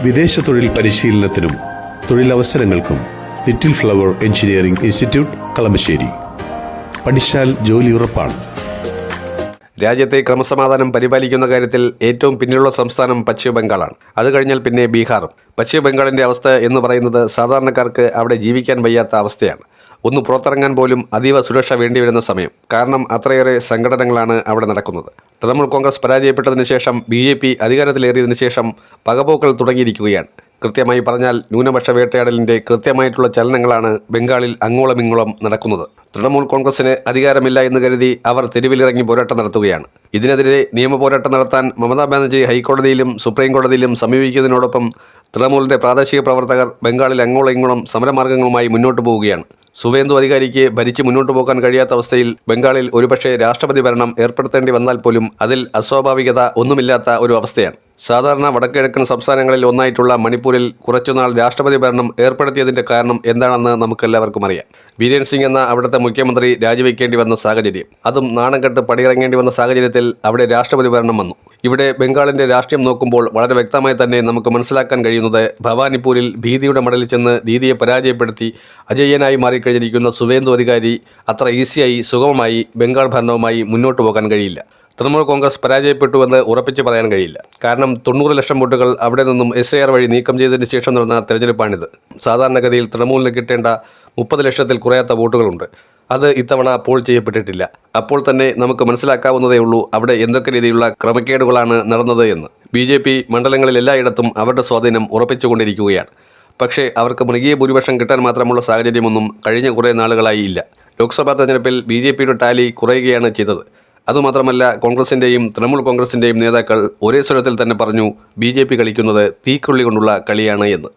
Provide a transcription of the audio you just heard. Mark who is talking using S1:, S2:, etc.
S1: വിദേശ തൊഴിൽ പരിശീലനത്തിനും തൊഴിലവസരങ്ങൾക്കും little flower engineering institute Kalamassery. പഠിച്ചാൽ ജോലി ഉറപ്പാണ്.
S2: രാജ്യത്തെ ക്രമസമാധാനം പരിപാലിക്കുന്ന കാര്യത്തിൽ ഏറ്റവും പിന്നിലുള്ള സംസ്ഥാനം പശ്ചിമ ബംഗാളാണ്. അത് കഴിഞ്ഞാൽ പിന്നെ ബീഹാറും. പശ്ചിമ ബംഗാളിൻ്റെ അവസ്ഥ എന്ന് പറയുന്നത് സാധാരണക്കാർക്ക് അവിടെ ജീവിക്കാൻ വയ്യാത്ത അവസ്ഥയാണ്. ഒന്ന് പുറത്തിറങ്ങാൻ പോലും അതീവ സുരക്ഷ വേണ്ടിവരുന്ന സമയം. കാരണം അത്രയേറെ സംഘടനകളാണ് അവിടെ നടക്കുന്നത്. തൃണമൂൽ കോൺഗ്രസ് പരാജയപ്പെട്ടതിന് ശേഷം BJP അധികാരത്തിലേറിയതിനു ശേഷം പകപോക്കൽ തുടങ്ങിയിരിക്കുകയാണ്. കൃത്യമായി പറഞ്ഞാൽ ന്യൂനപക്ഷ വേട്ടയാടലിൻ്റെ കൃത്യമായിട്ടുള്ള ചലനങ്ങളാണ് ബംഗാളിൽ അങ്ങോളം ഇങ്ങോളം നടക്കുന്നത്. തൃണമൂൽ കോൺഗ്രസിന് അധികാരമില്ല എന്ന് കരുതി അവർ തെരുവിലിറങ്ങി പോരാട്ടം നടത്തുകയാണ്. ഇതിനെതിരെ നിയമ പോരാട്ടം നടത്താൻ മമതാ ബാനർജി ഹൈക്കോടതിയിലും സുപ്രീം കോടതിയിലും സമീപിക്കുന്നതിനോടൊപ്പം തൃണമൂലിൻ്റെ പ്രാദേശിക പ്രവർത്തകർ ബംഗാളിൽ അങ്ങോളം ഇങ്ങോളം സമരമാർഗങ്ങളുമായി മുന്നോട്ട് പോവുകയാണ്. സുവേന്ദു അധികാരിക്ക് ഭരിച്ച് മുന്നോട്ട് പോകാൻ കഴിയാത്ത അവസ്ഥയിൽ ബംഗാളിൽ ഒരുപക്ഷെ രാഷ്ട്രപതി ഭരണം ഏർപ്പെടുത്തേണ്ടി വന്നാൽ പോലും അതിൽ അസ്വാഭാവികത ഒന്നുമില്ലാത്ത ഒരു അവസ്ഥയാണ്. സാധാരണ വടക്കുകിഴക്കൻ സംസ്ഥാനങ്ങളിൽ ഒന്നായിട്ടുള്ള മണിപ്പൂരിൽ കുറച്ചുനാൾ രാഷ്ട്രപതി ഭരണം ഏർപ്പെടുത്തിയതിൻ്റെ കാരണം എന്താണെന്ന് നമുക്കെല്ലാവർക്കും അറിയാം. ബീരേൻ സിംഗ് എന്ന അവിടുത്തെ മുഖ്യമന്ത്രി രാജിവെക്കേണ്ടി വന്ന സാഹചര്യം, അതും നാണം കെട്ട് പടിയിറങ്ങേണ്ടി വന്ന സാഹചര്യത്തിൽ അവിടെ രാഷ്ട്രപതി ഭരണം വന്നു. ഇവിടെ ബംഗാളിൻ്റെ രാഷ്ട്രീയം നോക്കുമ്പോൾ വളരെ വ്യക്തമായി തന്നെ നമുക്ക് മനസ്സിലാക്കാൻ കഴിയുന്നത് ഭവാനിപ്പൂരിൽ ഭീതിയുടെ മടലിൽ ചെന്ന് ദീദിയെ പരാജയപ്പെടുത്തി അജയ്യനായി മാറിക്കഴിഞ്ഞിരിക്കുന്ന സുവേന്ദു അധികാരി അത്ര ഈസിയായി സുഗമമായി ബംഗാൾ ഭരണവുമായി മുന്നോട്ട് പോകാൻ കഴിയില്ല. തൃണമൂൽ കോൺഗ്രസ് പരാജയപ്പെട്ടുവെന്ന് ഉറപ്പിച്ച് പറയാൻ കഴിയില്ല. കാരണം 90 ലക്ഷം വോട്ടുകൾ അവിടെ നിന്നും SIR വഴി നീക്കം ചെയ്തതിന് ശേഷം നടന്ന തെരഞ്ഞെടുപ്പാണിത്. സാധാരണഗതിയിൽ തൃണമൂലിന് കിട്ടേണ്ട 30 ലക്ഷത്തിൽ കുറയാത്ത വോട്ടുകളുണ്ട്. അത് ഇത്തവണ പോൾ ചെയ്യപ്പെട്ടിട്ടില്ല. അപ്പോൾ തന്നെ നമുക്ക് മനസ്സിലാക്കാവുന്നതേ ഉള്ളൂ അവിടെ എന്തൊക്കെ രീതിയിലുള്ള ക്രമക്കേടുകളാണ് നടന്നത് എന്ന്. BJP മണ്ഡലങ്ങളിൽ എല്ലായിടത്തും അവരുടെ സ്വാധീനം ഉറപ്പിച്ചുകൊണ്ടിരിക്കുകയാണ്. പക്ഷേ അവർക്ക് മൃഗീയ ഭൂരിപക്ഷം കിട്ടാൻ മാത്രമുള്ള സാഹചര്യമൊന്നും കഴിഞ്ഞ കുറേ നാളുകളായി ഇല്ല. ലോക്സഭാ തെരഞ്ഞെടുപ്പിൽ BJPയുടെ ടാലി കുറയുകയാണ് ചെയ്തത്. അതുമാത്രമല്ല, കോൺഗ്രസിൻ്റെയും തൃണമൂൽ കോൺഗ്രസിൻ്റെയും നേതാക്കൾ ഒരേ സ്വരത്തിൽ തന്നെ പറഞ്ഞു BJP കളിക്കുന്നത് തീക്കൊള്ളി കൊണ്ടുള്ള കളിയാണ് എന്ന്.